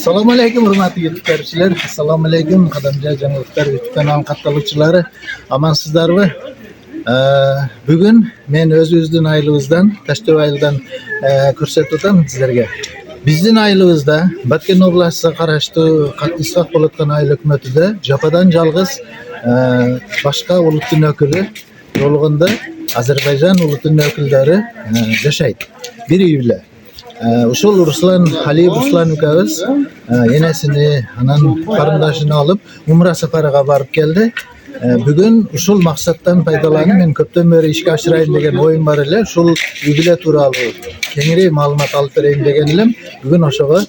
Assalomu alaykum hurmatli yurtdoshlar. Assalomu alaykum qadamja janoblar YouTube kanal qattoluvchilari. Amansizlarmi? Bugun men o'zimizning ailemizdan, Tashto'yildan ko'rsatdim sizlarga. Bizning ailemizda Batken oblastida qarashli qattiqroq bo'layotgan oila hukumatida japadan yolg'iz boshqa ulutning vakili yo'lig'inda Ozarbayjon ulutining vakillari yashaydi. Bir uyda. Uşul Ruslan Halil Ruslan ukamiz enesini, anan qarindoshini olib umra safariga borib keldi. Bugun uşul maqsaddan foydalanib men ko'pdan beri ishga oshirayin degan o'yim bor edi. Uşul yubiley turali kengayib ma'lumot olib berayin degan edim. Bugun o'shaga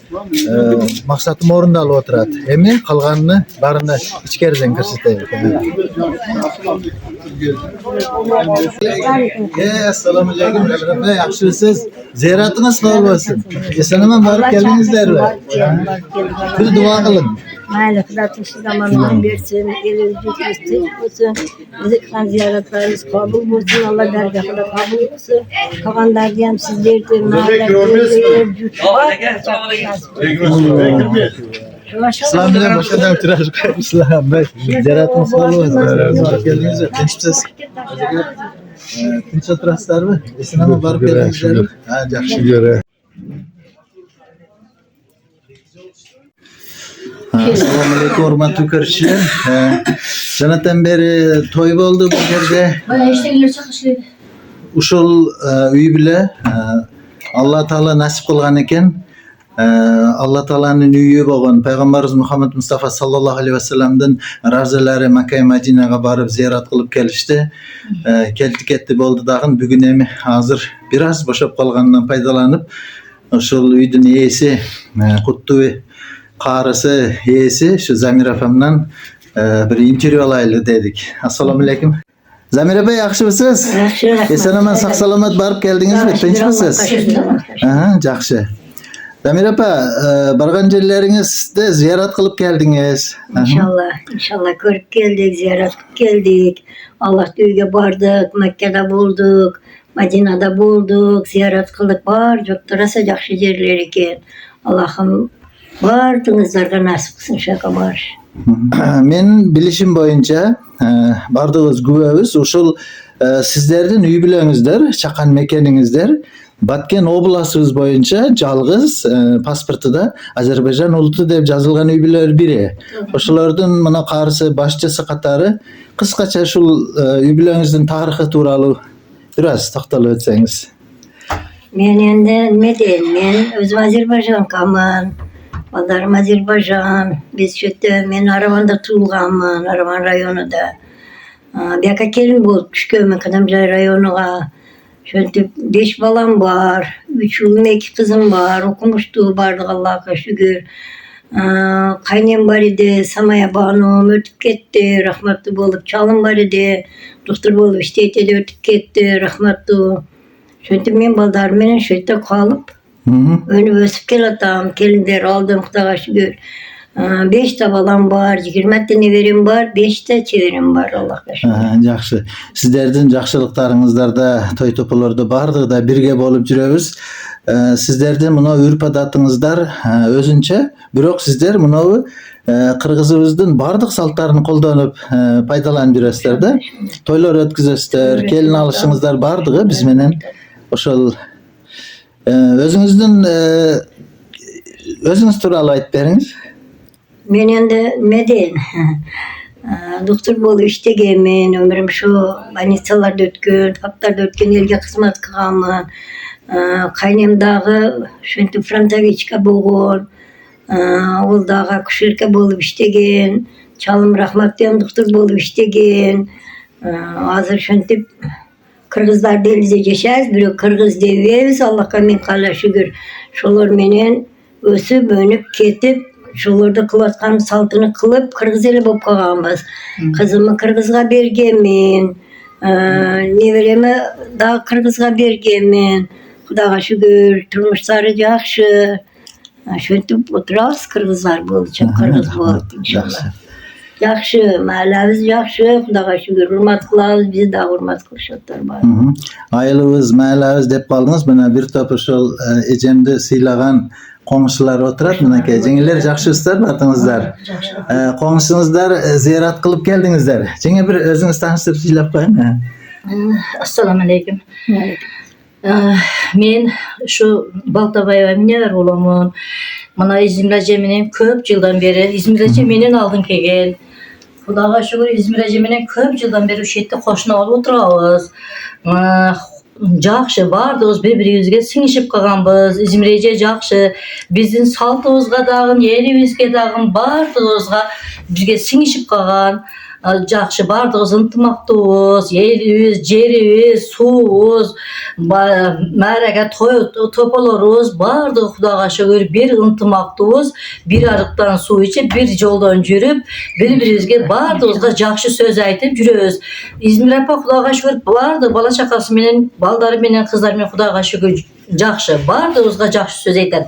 maqsadim o'rindalib o'tiradi. Endi qolganini barini ichkaridan ko'rsataylik. Assalomu alaykum. Yaxshimisiz? Ziyoratiniz qabul bo'lsin. Eson-omon borib keldingizlarmi? Bir duo qiling. Mayli, Xudo tinchlik amonat bersin, elimiz olsun. Bizning ziyoratlarimiz qabul bo'lsin, Alloh dargohida qabul qilsin. Qolganlarni ham sizlarga Sizlar bilan boshqadan uchrashib qolibsizlar. Ziyoratimiz qabul bo'lsin. Borib keldingiz, tinchsiz. Tinch o'tirasizlarmi? Eson-omon borib keldingizlarmi? Ha, yaxshi. Assalomu alaykum hurmatli ko'ruvchilar. Janadan beri to'y bo'ldi bu yerda. Uşul uy bilan Alloh taolo nasib qilgan ekan. Alloh taolaning uyi bo'lgan Payg'ambarimiz Muhammad Mustafa sallallohu alayhi vasallamdan ravzalari Makka Madinaga borib ziyorat qilib kelishdi. Ketdi bo'ldi dag'in bugun ham hozir biroz bo'shab qolgandan foydalanib uşul uyning egasi Quttu qarisi egasi shu Zamira opamdan bir intervyu olaylik dedik. Assalomu alaykum. Zamira opam yaxshimisiz? Yaxshi, rahmat. Eson-omon sog' salomat borib keldingizmi? Tinchmisiz? Aha, yaxshi. Zamira opa, borgan yerlaringizda ziyorat qilib keldingiz. İnşallah ko'rib keldik, ziyorat qilib keldik. Alloh uyiga bordik, Makkada bo'ldik, Madinada bo'ldik, ziyorat qildik. Bor, jo'qda rosa yaxshi yerlar ekan. Allohim bardingizlarga nasib qilsin shu yoqqa borish. Men bilishim bo'yicha bardingiz guvohimiz uşul sizlarning uy bilangizlar, chaqan mekaningizlar Batken oblastingiz bo'yicha yolg'iz pasportida Ozarbayjon uluti deb yozilgan uy bilan biri. O'shalardan mana qarisi boshchisi qatori qisqacha shu uy bilangizning tarixi to'g'ri biroz to'xtalib o'tsangiz. Men endi nima deyim? Men o'zim Ozarbayjondaman. Baldarım Azerbaycan. Biz şu men Aravanda tug'ilganman, Aravan rayonida. Bu yoqqa kelin bo'lib tushganman Qadamjoy rayoniga. Şöntüp 5 balam var, 3 oğlum 2 kızım var, okumuştu bardık Allah'a şükür. Kaynem var idi, Samaya Banum ötüp gitti, rahmetli bolup çalım var idi, doktor bolup işteydi ötüp gitti, rahmetli. Şöntüp men baldarım menen şöyle kalıp, önü ösüp gelatam, kelinler aldım Xudoga şükür. 5 ta balam var, 20 ta neverim var, 5 ta çevirim var Allah'a şükür. Yaxshi. Sizlarning yaxshiliklaringizlarda, to'y to'plarda bardig'ida birga bo'lib yuramiz. Sizlarning mana urf odatingizlar o'zincha, biroq sizlar mana Qirg'izimizning bardiq saltlarini qo'llanib foydalanib yurasizlar-da. To'ylar o'tkazasizlar, kelin olishingizlar bardig'i biz bilan o'shal o'zingiz turali aytib beringiz. Men endi nima deyin? Doktor bo'lib ishtaganman, umrim shu больницаларда o'tgan, faktlarda o'tgan, elga xizmat qilganman. Qaynimdagi shunday Frantavichka bo'lgan, o'ldagi kushirka bo'lib ishtagan, chalim rahmatli ham doktor bo'lib ishtagan. Hozir shunday Qirg'izlar denizda yashaymiz, biroq Qirg'iz deymiz, Allohga ming qancha shukr. Shular menen o'sib, o'nib, ketib Şolarda kılatkan saltını kılıp Kırgız eli bop kalganbız. Kızımı Kırgızga bergenmin. Neveremi daha Kırgızga bergenmin. Xudoga şükür, turmuşları yaxşı. Şöntüp oturabız Kırgızlar bolunca, Kırgız boldu inşallah. Yaxşı, mahallemiz yaxşı, Xudoga şükür, hurmat qilamiz, bizi de hurmat qilishotlar bor. Ailamiz, mahallamiz deb qoldingiz, mana bir top uşul ejemdi siylagan qo'ng'ishlar o'tiradi. Minaka jenglar yaxshisizlar, batыңыздар. Qo'ng'ishingizlar ziyorat qilib keldingizlar. Jenga bir o'zingiz tanishtirib so'zlab qo'ying. Assalomu alaykum. Men shu Baltabayeva Mineler olaman. Mana İzmir'e menen köp yıldan beri İzmir'e menen aldın kelgen. Xudoga shukr, İzmir'e menen köp yıldan beri o'sha yerda qo'shni olib o'tiramiz. Жақшы бардығыз бір-бірімізге сіңішіп қалғанбыз. İzmir'e жақшы, біздің салтымызға дағын, елімізге дағын бардығызға бізге сіңішіп қалған. Жақшы бардығыз ынтымақтыбыз, еліміз, жеріміз, суымыз, мәреге топаларымыз бардығы Құдайға шүкір бір ынтымақтыбыз, бір арықтан су ішіп, бір жолдан жүріп, бір-бірімізге бардығызға жақшы сөз айтып жүрөбүз. İzmir апа Құдайға шүкір барды, бала шақасы менен, балдары менен, қыздар менен Құдайға шүкір жақшы, бардығызға жақшы сөз айтады.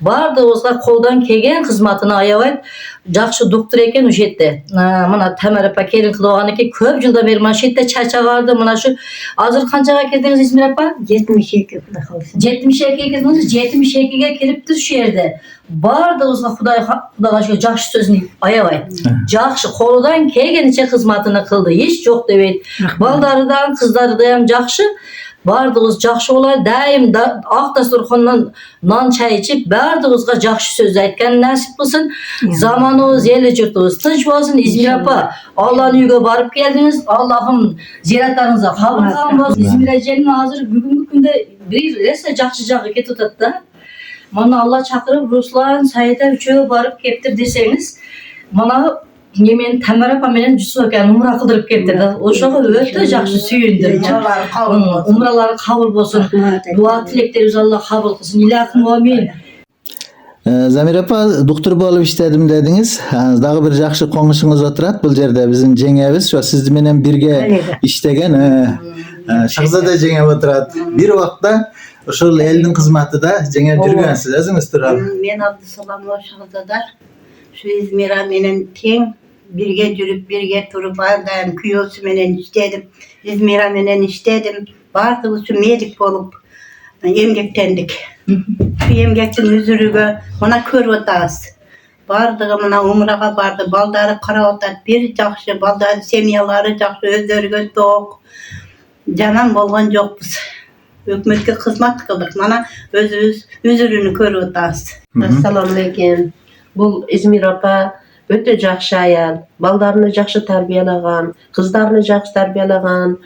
Бардығызға қолдан келген қызматыны аябайды. Жақшы доктор екен o'sha yerda. Mana Tamar апа келин qilib olgan ekan, ko'p yildan beri mana shu yerda charchagardi. Mana shu hozir qanchaga keldingiz İzmir апа? 72 Xudo xolisa. 72 ga keldingiz, 72 ga kelibdi shu yerda. Bardığızga Xudoga shu yaxshi so'zni ayabay. Yaxshi qo'lidan kelganicha xizmatini qildi. Hech yo'q debeydi. Baldaridan, qizlaridan ham yaxshi. Bardığız yaxshi olar, daim aq dasturxondan non chay ichib, bardığızga yaxshi so'z aytgan nasib qilsin. Zamonimiz, el yurtimiz tinch bo'lsin. İzmir апа, Allohning uyiga borib keldingiz. Allohim ziyoratlaringizni qabul qilsin. İzmir ajening hozir bugungi kunda bir resa yaxshi joyga ketib-o'tadi-da. Mana Allah chaqirib Ruslan, Saida uchovi borib kelibdir desangiz, mana men Tamar апа менен Yusuf akani umra qildirib kelibdi. O'shaga o'ta yaxshi suyundim. Umralari qabul bo'lsin. Duo tileklerimiz Allah qabul qilsin. Ilohim amin. Zamira apа, doktor bo'lib ishladim dedingiz. Dag'i bir yaxshi qo'ng'ishingiz o'tiradi bu yerda bizning jengamiz, shu siz bilan birga ishlagan Shahzoda jenga o'tiradi. Bir vaqtda o'sha elning xizmatida jenga yurgansiz, o'zingiz turib. Men Abdusalomov Shahzoda. Şu İzmir'e menen teң birge жүрüp birge turup ardayım küyosu menen işledim. İzmir'e menen işledim. Bardığız şu medik bolup emgektendik. Şu emgektin üzürüge ona körüp otağız. Bardığı mına umraga bardı. Baldары qarap otat. Bir жақшы, baldары semyalары жақшы, özlörüge toq. Janan bolgan jokpuz. Hökümetke xizmat kıldık. Mana özümüz üzürünü körüp otağız. Assalamu alaykum. Bu İzmir апа öte жақшы ayal, baldarını жақшы tarbiyalagan, kızlarını жақшы tarbiyalagan.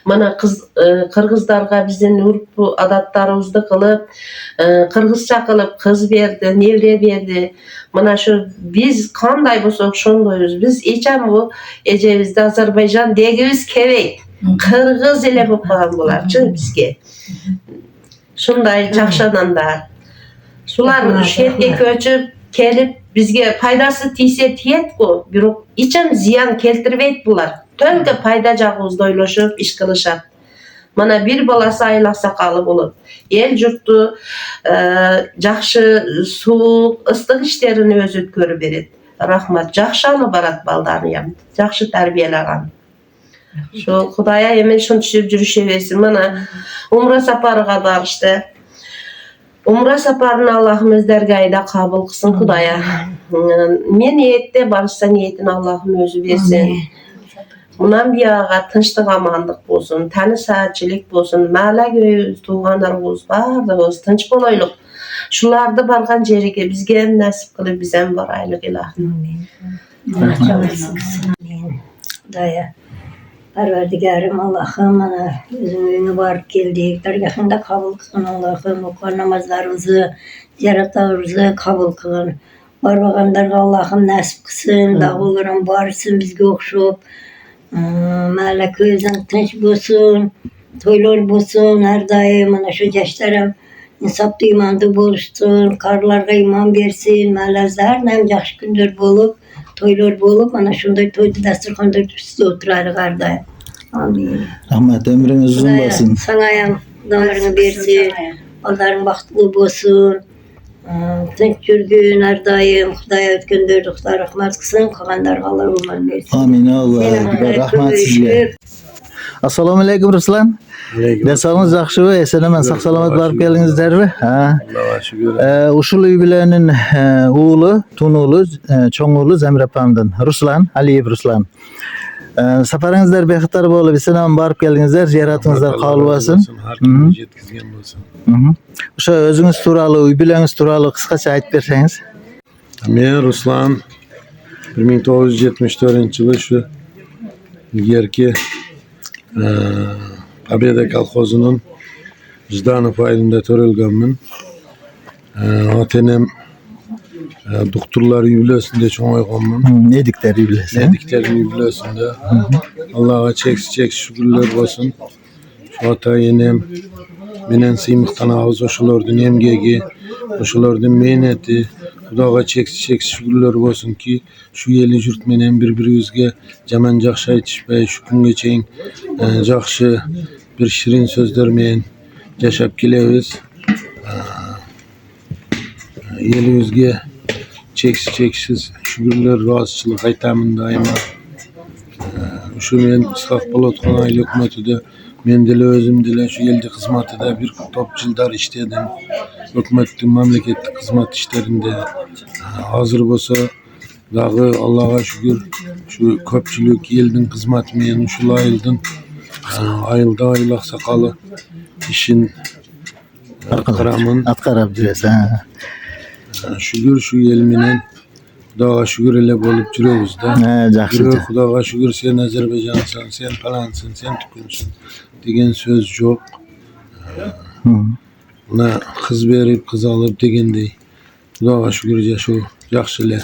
Mana Kırgızlarga bizden urpu adatlarımızды kılıp, Kırgızça kılıp kız berdi, nevre berdi. Mana şu biz kanday bolsak şondoyuz. Biz eçem bu ejebizde Azerbaycan degibiz kebeyt. Kırgız ele bolup kalgan bolar çın bizge. Şunday жақшы adamlar. Sular şu yerge köçüp kelip bizge paydası tiyse tiyet bu. Bирок içem ziyan keltirбейт bular. Tölge payda jagыбызды ойлошуп iş kılışat. Mana bir balası aylasa kalı bolup, el jurttu жақшы suuk, ıstyk işlerini özü körüp beret. Rahmat, жақшы alı barat baldarını yam. Жақшы tarbiyalagan. Şu Xudaya hemen şunu düşüp jürüşebesin. Mana umra saparıga barıştı. Umra saparını Allah'ım özlerge ayda kabul kılsın Xudaya. Men niyette barışsa niyetini Allah'ım özü versin. Bundan bir ağa tınçlık amanlık bolsun, tani saatçilik bolsun, mala göğüz, tuğanlarımız bardığız, tınç boloyluk. Şularda bargan jerige bizge hem nasip kılıp bizem baraylık ilahim. Xudaya. Parvardigarım Allah'ım ana özün öğüne varıp geldik. Dergahında kabul kılın Allah'ım. Okuan namazlarımızı, ziyaretlerimizi kabul kılın. Barbaganlarga Allah'ım nasip kılsın. Dağılırım barısın bizge okşup. Mala közün tınç bolsun. Toylar bolsun. Her daim ana şu yaşlarım insaplı imandı bolsun. Karlarga iman versin. Malazda her daim yaxşı gündür bolup. Toylar bolup, ana şunday toyda dasturxonda üstüde oturarıq ardayım. Amin. Rahmat, ömrünüz uzun bolsun. Sanayam damarını bersin, baldarın baxtlı bolsun. Tinç jürgün ardayım, Xudaya ötkendördükler rahmat kılsın, kalanlarga Allah uman bersin. Amin Allah. Rahmat sizge. Assalomu alaykum Ruslan. Nasılsınız? Yaxshimi? Eson-eman, sog'-salomat borib keldingizlarmi? Ha. Allohga shukr. Uşul uy bilenin oğlu, tun oğlu, çoğun oğlu Zemrapam'dan. Ruslan, Aliyev Ruslan. Safaringizlar bexatar bo'lib, eson-omon borib keldingizlar, ziyoratingizlar qabul bo'lsin. Har kim yetkazgan bo'lsin. O'sha o'zingiz turali, uy bileningiz turali qisqacha aytib bersangiz. Men Ruslan 1974-yili shu yerki Победа kolxozining Jdanov ayilida to'ralganman. Otanem doktorlar yubilesinde çoğayganman. Edikler bilesen. Edikler yubilesinde. Allah'a çeksiz şükürler olsun. Şu ata yenem menen sıymıktan ağız oşulardın emgegi, oşulardın mehneti. Xudoga çeksiz şükürler olsun ki şu yeli jurt menen bir-birimizge jaman jakşı aytışpay şu kunga çeyin jakşı bir şirin sözler menen yaşap kelebиz. Yelimizge çeksiz şükürler, razıçılık aytamın daima. Şu men ıslak bolotkan aylı hükümetide men dile özüm dile şu elde hizmetide bir top yıllar işledim. Hükümetin memleketlik hizmet işlerinde hazır bolsa dağı Allah'a şükür şu köpçülük eldin hizmet men şu ayıldın ayılda aylak sakalı işin Atkarab diresen. Şükür şu elminen Xudoga şükür ele bolup жүрөбүz da. Жақсы. Xudoga şükür sen Azerbaycansan, sen falansın, sen tükünsün degen söz yok. Buna kız berip, kız alıp degendey. Xudoga şükür yaşo yaxşı ele.